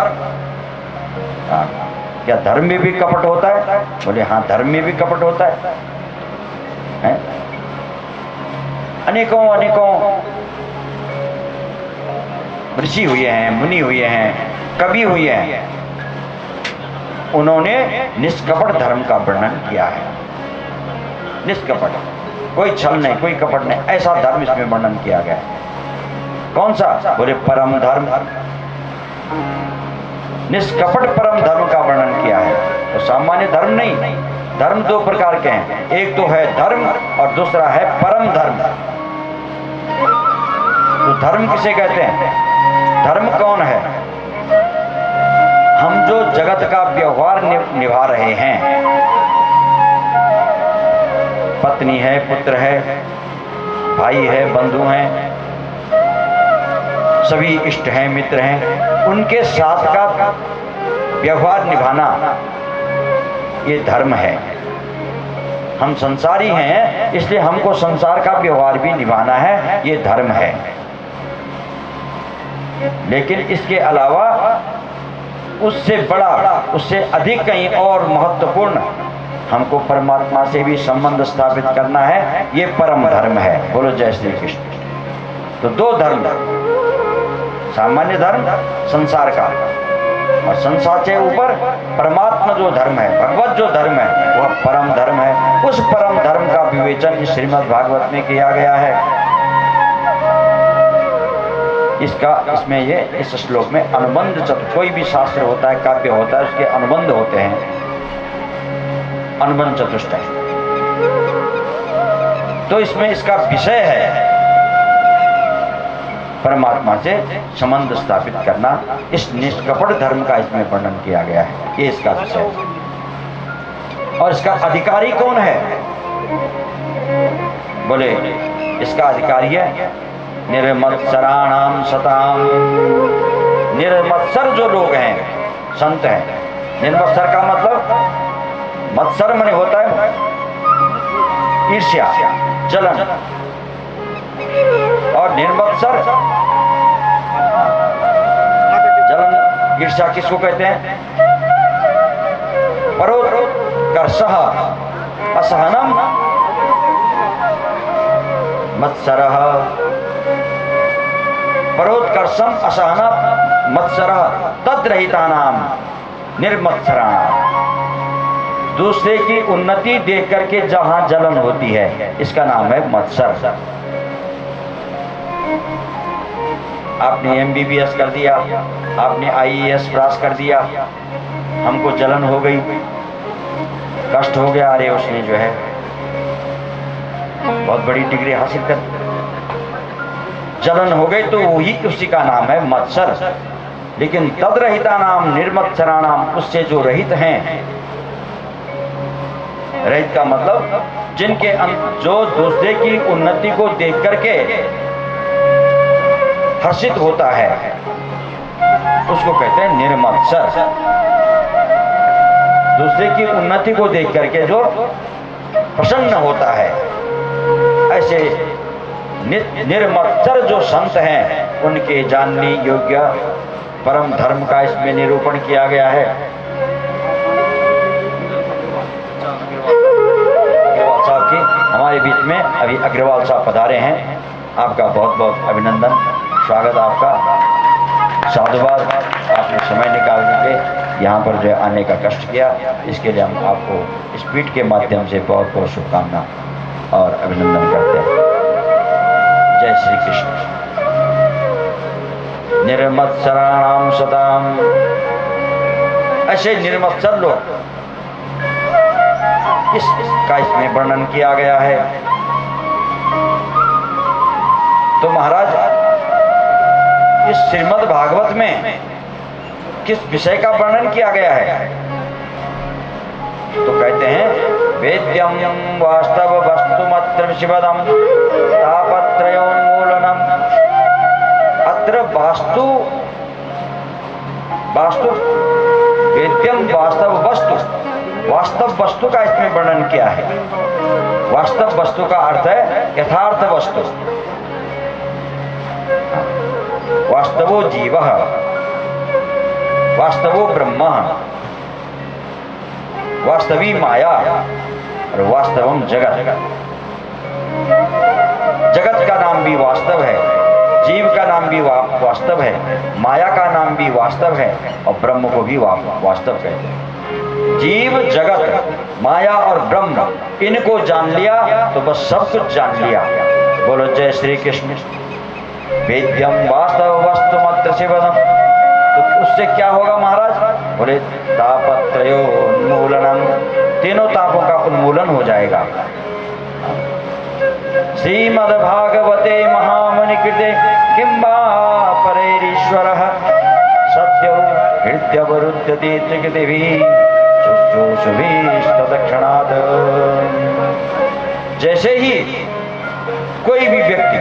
क्या धर्म में भी कपट होता है? बोले हाँ, धर्म में भी कपट होता है? अनेकों अनेकों ऋषि हुए हैं, मुनि हुए हैं, कवि हुए हैं, उन्होंने निष्कपट धर्म का वर्णन किया है। निष्कपट, कोई छल नहीं, कोई कपट नहीं, ऐसा धर्म इसमें वर्णन किया गया है। कौन सा? बोले परम धर्म, निष्कपट परम धर्म का वर्णन किया है। तो सामान्य धर्म नहीं, धर्म दो प्रकार के हैं, एक तो है धर्म और दूसरा है परम धर्म। तो धर्म किसे कहते हैं? धर्म कौन है? हम जो जगत का व्यवहार निभा रहे हैं, पत्नी है, पुत्र है, भाई है, बंधु हैं, सभी इष्ट हैं, मित्र हैं, उनके साथ का व्यवहार निभाना ये धर्म है। हम संसारी हैं, इसलिए हमको संसार का व्यवहार भी निभाना है, ये धर्म है। लेकिन इसके अलावा उससे बड़ा, उससे अधिक कहीं और महत्वपूर्ण हमको परमात्मा से भी संबंध स्थापित करना है, ये परम धर्म है। बोलो जय श्री कृष्ण। तो दो धर्म, सामान्य धर्म संसार का, और संसार के ऊपर परमात्मा जो धर्म है, भगवत जो धर्म है, वह परम धर्म है। उस परम धर्म का विवेचन इस श्रीमद् भागवत में किया गया है। इसमें ये इस श्लोक में अनुबंध चतुष्ट, कोई भी शास्त्र होता है, काव्य होता है, उसके अनुबंध होते हैं, अनुबंध चतुष्ट है। तो इसमें इसका विषय है परमात्मा से संबंध स्थापित करना। इस निष्कपट धर्म का इसमें वर्णन किया गया है, ये इसका विषय है। और इसका अधिकारी कौन है? बोले इसका अधिकारी है निर्मत्सराणाम सताम। निर्मत्सर जो लोग हैं, संत हैं। निर्मत्सर का मतलब, मत्सर माने होता है ईर्ष्या, जलन, और निर्मत्सर जलन, ईर्ष्या किसको कहते हैं? परोत्कर्षः असहनम मत्सरः। परोत्कर्षम असहनम मत्सरः तद्रहितानाम निर्मत्सराणाम। दूसरे की उन्नति देख करके जहां जलन होती है, इसका नाम है मत्सर। आपने MBBS कर दिया, आपने IAS पास कर दिया, हमको जलन हो गई, कष्ट हो गया, अरे उसने जो है बहुत बड़ी डिग्री हासिल कर, जलन हो गई, तो वही उसी का नाम है मत्सर। लेकिन तद्रहिता नाम निर्मत्सरा नाम, उससे जो रहित हैं, रहित का मतलब जिनके जो दूसरे की उन्नति को देख करके हर्षित होता है, उसको कहते हैं निर्मत्सर। दूसरे की उन्नति को देख करके जो प्रसन्न होता है, ऐसे निर्मत्सर जो संत हैं, उनके जानने योग्य परम धर्म का इसमें निरूपण किया गया है। अग्रवाल साहब की हमारे बीच में अभी अग्रवाल साहब पधारे हैं, आपका बहुत बहुत अभिनंदन, स्वागत आपका, साधुवाद। आपने समय निकाल के यहाँ पर जो आने का कष्ट किया, इसके लिए हम आपको स्पीड के माध्यम से बहुत बहुत शुभकामना और अभिनंदन करते हैं। जय श्री कृष्ण। निर्मत्सराणाम सताम, ऐसे निर्मत्सर लोग, इसका इसमें वर्णन किया गया है। तो महाराज, इस श्रीमद् भागवत में किस विषय का वर्णन किया गया है? तो कहते हैं वेद्यम वास्तव वस्तुमत्र शिवदम तापत्रयोन्मूलनम। अत्र वास्तु वेद्यम वास्तव वस्तु, वास्तव वस्तु का इसमें वर्णन किया है। वास्तव वस्तु का अर्थ है यथार्थ वस्तु। वास्तवो जीवः, वास्तवो ब्रह्म, वास्तवी माया और वास्तवम जगत। जगत का नाम भी वास्तव है, जीव का नाम भी वास्तव है, माया का नाम भी वास्तव है, और ब्रह्म को भी वास्तव कहते हैं। जीव, जगत, माया और ब्रह्म, इनको जान लिया तो बस सब कुछ जान लिया। बोलो जय श्री कृष्ण। वेद्यम वास्तव वस्तु मत्र शिवदम तो उससे क्या होगा महाराज? बोले तापत्रयो उन्मूलनम, तीनों तापों का उन्मूलन हो जाएगा। श्रीमद्भागवते महामुनि कृते किंबा परेरीश्वरः सत्यो हृदयवरुध्यते त्रिकृतिभिः शुश्रूषुभिस्तत्क्षणात्। जैसे ही कोई भी व्यक्ति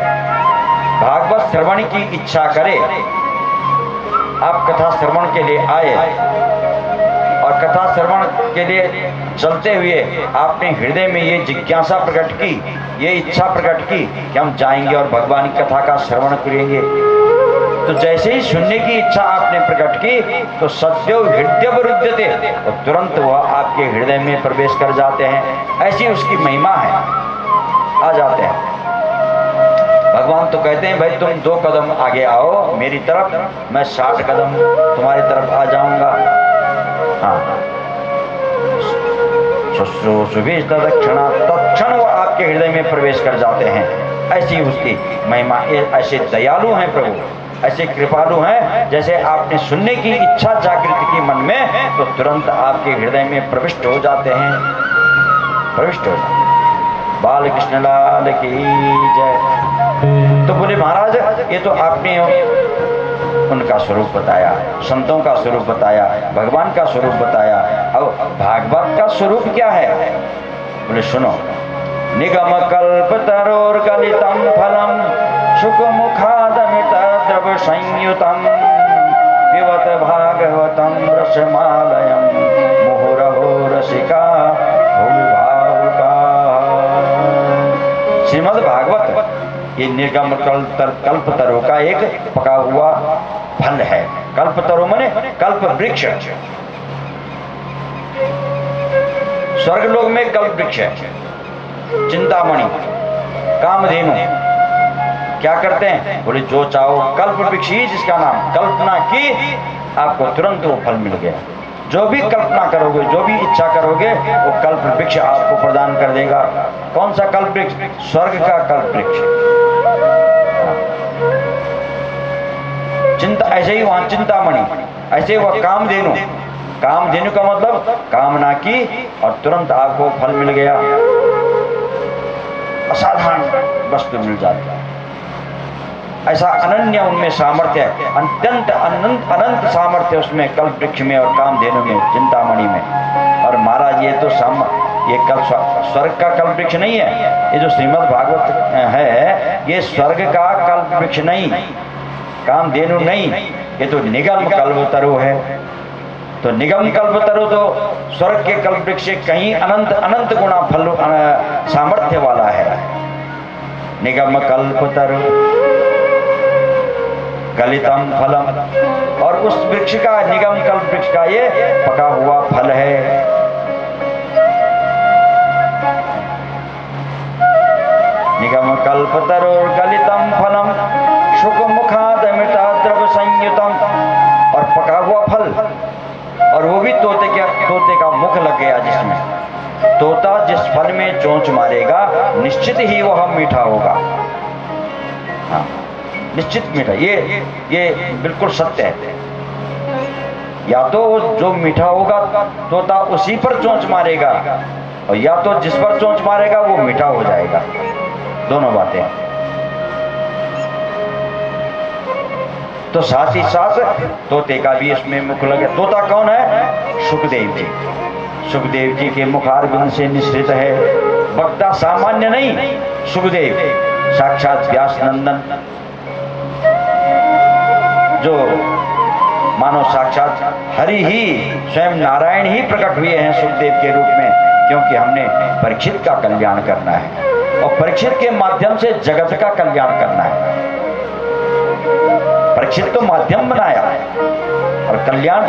भागवत श्रवण की इच्छा करे, आप कथा श्रवण के लिए आए और कथा श्रवण के लिए चलते हुए आपने हृदय में ये जिज्ञासा प्रकट की, ये इच्छा प्रकट की कि हम जाएंगे और भगवान की कथा का श्रवण करेंगे, तो जैसे ही सुनने की इच्छा आपने प्रकट की तो सद्यो हृदयवरुध्यते, तो तुरंत वह आपके हृदय में प्रवेश कर जाते हैं। ऐसी उसकी महिमा है, आ जाते हैं। भगवान तो कहते हैं भाई तुम 2 कदम आगे आओ मेरी तरफ, मैं 60 कदम तुम्हारी तरफ आ जाऊंगा। हाँ, शुश्रूषुभिस्तत्क्षणात्, तत्क्षण वो आपके हृदय में प्रवेश कर जाते हैं। ऐसी उसकी महिमा। ऐसे दयालु हैं प्रभु, ऐसे कृपालु हैं, जैसे आपने सुनने की इच्छा जागृत की मन में तो तुरंत आपके हृदय में प्रविष्ट हो जाते हैं, प्रविष्ट हो जाते हैं। बाल कृष्ण लाल की जय। तो बोले महाराज ये तो आपने उनका स्वरूप बताया, संतों का स्वरूप बताया, भगवान का स्वरूप बताया, अब भागवत का स्वरूप क्या है? बोले सुनो, निगम कल्प तरोर गलितम फलम सुख मुखादमित द्रव संयुतम पिबत भागवतम रसमालयम मुहुरहो रसिका भुविभावुका। श्रीमद् भागवत ये निर्गम कल्पतरु का एक पका हुआ फल है। कल्पतरु माने कल्प वृक्ष। स्वर्गलोक में कल्प वृक्ष है, चिंतामणि, कामधेनु। क्या करते हैं? बोले जो चाहो, कल्प वृक्ष ही जिसका नाम, कल्पना की आपको तुरंत वो फल मिल गया। जो भी कल्पना करोगे, जो भी इच्छा करोगे, वो कल्प वृक्ष आपको प्रदान कर देगा। कौन सा कल्प वृक्ष? स्वर्ग का कल्प वृक्ष। चिंता, ऐसे ही वहां चिंतामणि, ऐसे वह कामधेनु। कामधेनु का मतलब कामना की और तुरंत आपको फल मिल गया। असाधारण वस्तु मिल जाती है। ऐसा अनन्य उनमें सामर्थ्य है, अत्यंत अनंत सामर्थ्य उसमें कल्प वृक्ष में और कामधेनु में, चिंतामणि में। और महाराज ये तो ये स्वर्ग का कल्प वृक्ष नहीं है, ये जो श्रीमद् भागवत है ये स्वर्ग का कल्प वृक्ष नहीं, कामधेनु नहीं, ये तो निगम कल्पतरु है। तो निगम कल्पतरु तो स्वर्ग के कल्प वृक्ष से कहीं अनंत गुणा फल सामर्थ्य वाला है। निगम कल्पतरु गलितम फलम, और उस वृक्ष का, निगम कल्प वृक्ष का ये पका हुआ फल है। निगम कल्पतरु गलितम फलम शुक मुखादमित द्रव संयुतम, और पका हुआ फल, और वो भी तोते का मुख लग गया जिसमें। तोता जिस फल में चोंच मारेगा निश्चित ही वह मीठा होगा। हाँ, निश्चित मीठा, ये बिल्कुल सत्य है। या तो जो मीठा होगा तोता उसी पर चोंच मारेगा, और या तो जिस पर चोंच मारेगा वो मीठा हो जाएगा। दोनों बातें। तो साथ ही साथ तोते का भी इसमें मुख लगे। तोता कौन है? सुखदेव जी। सुखदेव जी के मुखारविंद से निश्रित है। वक्ता सामान्य नहीं, सुखदेव साक्षात व्यास नंदन, जो मानो साक्षात हरि ही, स्वयं नारायण ही प्रकट हुए हैं सुखदेव के रूप में, क्योंकि हमने परीक्षित का कल्याण करना है और परीक्षित के माध्यम से जगत का कल्याण करना है। परीक्षित तो माध्यम बनाया और कल्याण,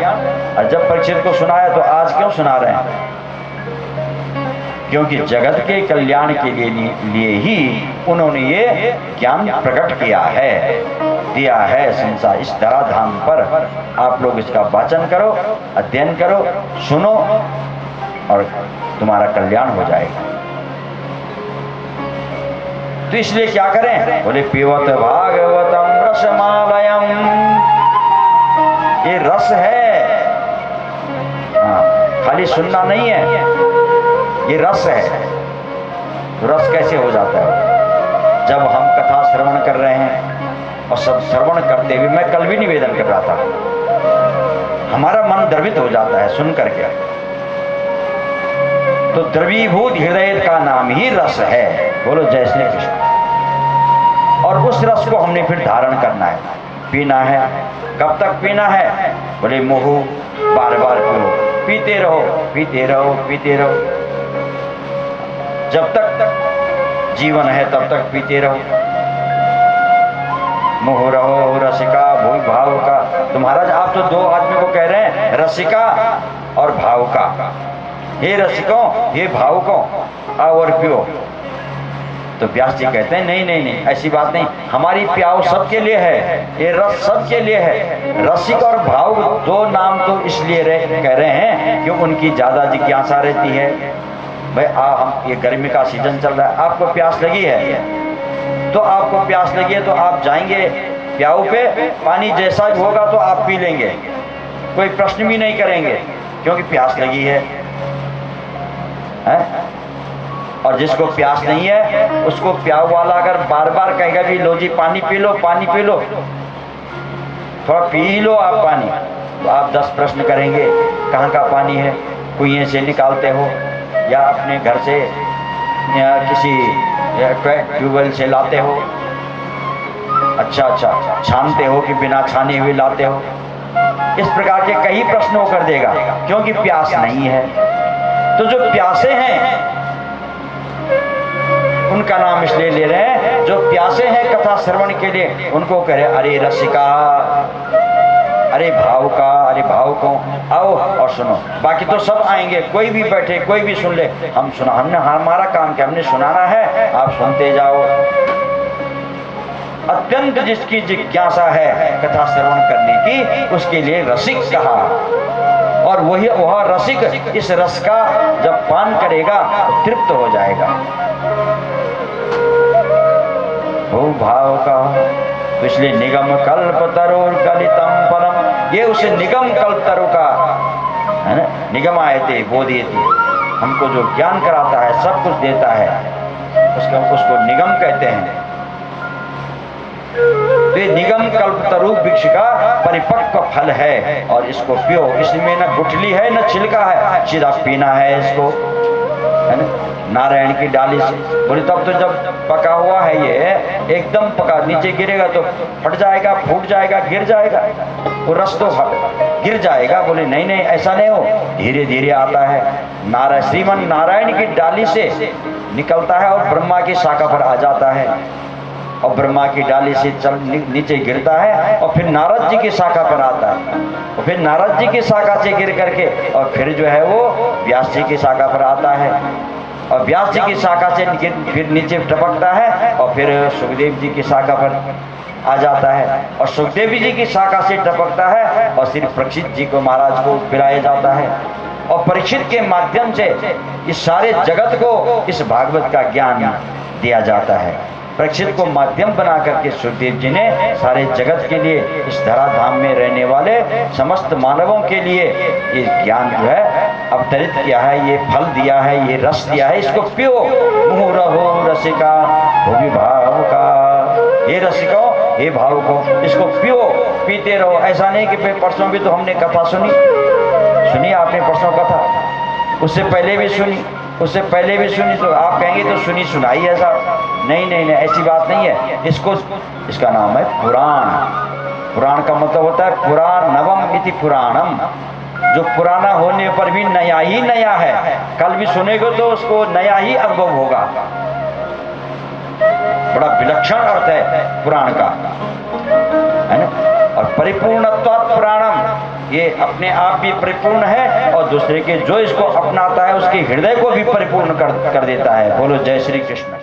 और जब परीक्षित को सुनाया तो आज क्यों सुना रहे हैं? क्योंकि जगत के कल्याण के लिए ही उन्होंने ये ज्ञान प्रकट किया है, दिया है संसार इस धराधाम पर। आप लोग इसका वाचन करो, अध्ययन करो, सुनो और तुम्हारा कल्याण हो जाएगा। तो इसलिए क्या करें? बोले पिबत भागवतम रसमालयम, ये रस है। हाँ, खाली सुनना नहीं है, ये रस है। तो रस कैसे हो जाता है? जब हम कथा श्रवण कर रहे हैं और सब श्रवण करते हुए, मैं कल भी निवेदन कर रहा था, हमारा मन द्रवित हो जाता है सुन करके। तो द्रवीभूत हृदय का नाम ही रस है। बोलो जय श्री कृष्ण। और उस रस को हमने फिर धारण करना है, पीना है। कब तक पीना है? बोले मुहु बार बार पियो, पीते रहो पीते रहो पीते रहो, जब तक जीवन है तब तक पीते रहो। मुहु रहो रसिका भूय भाव का। तो महाराज आप तो दो आदमी को कह रहे हैं, रसिका और भाव का। हे रसिकों हे भावुकों, आओ और पियो। तो व्यास जी कहते हैं नहीं नहीं नहीं, ऐसी बात नहीं, हमारी प्याव सबके लिए है, ये रस सबके लिए है। रसिक और भाव दो नाम तो इसलिए कह रहे हैं कि उनकी ज्यादा जिज्ञासा रहती है। भाई हम ये गर्मी का सीजन चल रहा है, आपको प्यास लगी है तो आपको प्यास लगी है तो आप जाएंगे प्याऊ पे, पानी जैसा भी होगा तो आप पी लेंगे, कोई प्रश्न भी नहीं करेंगे क्योंकि प्यास लगी है। और जिसको प्यास नहीं है उसको प्याऊ वाला अगर बार बार कहेगा भी लो जी पानी पी लो पानी पी लो, थोड़ा पी लो आप पानी, तो आप 10 प्रश्न करेंगे, कहाँ का पानी है, कुएं से निकालते हो या अपने घर से या किसी ट्यूबवेल से लाते हो, अच्छा छानते हो कि बिना छाने हुए लाते हो। इस प्रकार के कई प्रश्न वो कर देगा क्योंकि प्यास नहीं है। तो जो प्यासे हैं उनका नाम इसलिए ले रहे हैं, जो प्यासे हैं कथा श्रवण के लिए उनको कह रहे अरे रसिका, अरे भाव का, अरे भाव को आओ और सुनो। बाकी तो सब आएंगे, कोई भी बैठे कोई भी सुन ले, हमने हमारा काम क्या, हमने सुनाना है, आप सुनते जाओ। अत्यंत जिसकी जिज्ञासा है कथा श्रवण करने की, उसके लिए रसिक कहा। और वह रसिक इस रस का जब पान करेगा तो तृप्त हो जाएगा। भू भाव का, तो इसलिए निगम कल्प तरुर कलितम फलम, ये उस निगम कल्प तरु का है ना, निगम आए थे बोधियते, हमको जो ज्ञान कराता है सब कुछ देता है, उसको निगम कहते हैं। तो ये निगम कल्प तरु वृक्ष का परिपक्व फल है और इसको पियो। इसमें न गुठली है न छिलका है, सीधा पीना है इसको, है ना, नारायण की डाली से। बोले तब तो जब पका हुआ है ये एकदम पका, नीचे गिरेगा तो फट जाएगा, फूट जाएगा, गिर जाएगा, वो रस तो गिर जाएगा। बोले नहीं नहीं ऐसा नहीं हो, धीरे धीरे आता है। श्रीमन नारायण की डाली से निकलता है और ब्रह्मा की शाखा पर आ जाता है, और ब्रह्मा की डाली से नीचे गिरता है और फिर नारद जी की शाखा पर आता है, और फिर नारद जी की शाखा से गिर करके और फिर जो है वो व्यास जी की शाखा पर आता है, और व्यास जी की शाखा से फिर नीचे टपकता है और फिर सुखदेव जी की शाखा पर आ जाता है, और सुखदेव जी की शाखा से टपकता है और फिर परीक्षित जी को महाराज को पिलाया जाता है, और परीक्षित के माध्यम से इस सारे जगत को इस भागवत का ज्ञान दिया जाता है। परीक्षित को माध्यम बना करके सुखदेव जी ने सारे जगत के लिए, इस धराधाम में रहने वाले समस्त मानवों के लिए ये ज्ञान जो है अवतरित किया है, ये फल दिया है, ये रस दिया है, इसको पियो। मुँह रहो रसिका भूमि भाव का, ये रसिको हे भाव को, इसको पियो, पीते रहो। ऐसा नहीं कि परसों भी तो हमने कथा सुनी आपने परसों कथा, उससे पहले भी सुनी, उससे पहले भी सुनी, तो आप कहेंगे तो सुनी सुनाई है साहब। नहीं नहीं नहीं ऐसी बात नहीं है। इसका नाम है पुराण। पुराण का मतलब होता है पुराण नवम इति पुराणम, जो पुराना होने पर भी नया ही नया है। कल भी सुनेगा तो उसको नया ही अनुभव होगा। बड़ा विलक्षण अर्थ है पुराण का, है ना। और परिपूर्णत्वात् पुराणम, ये अपने आप भी परिपूर्ण है और दूसरे के जो इसको अपनाता है उसके हृदय को भी परिपूर्ण कर देता है। बोलो जय श्री कृष्ण।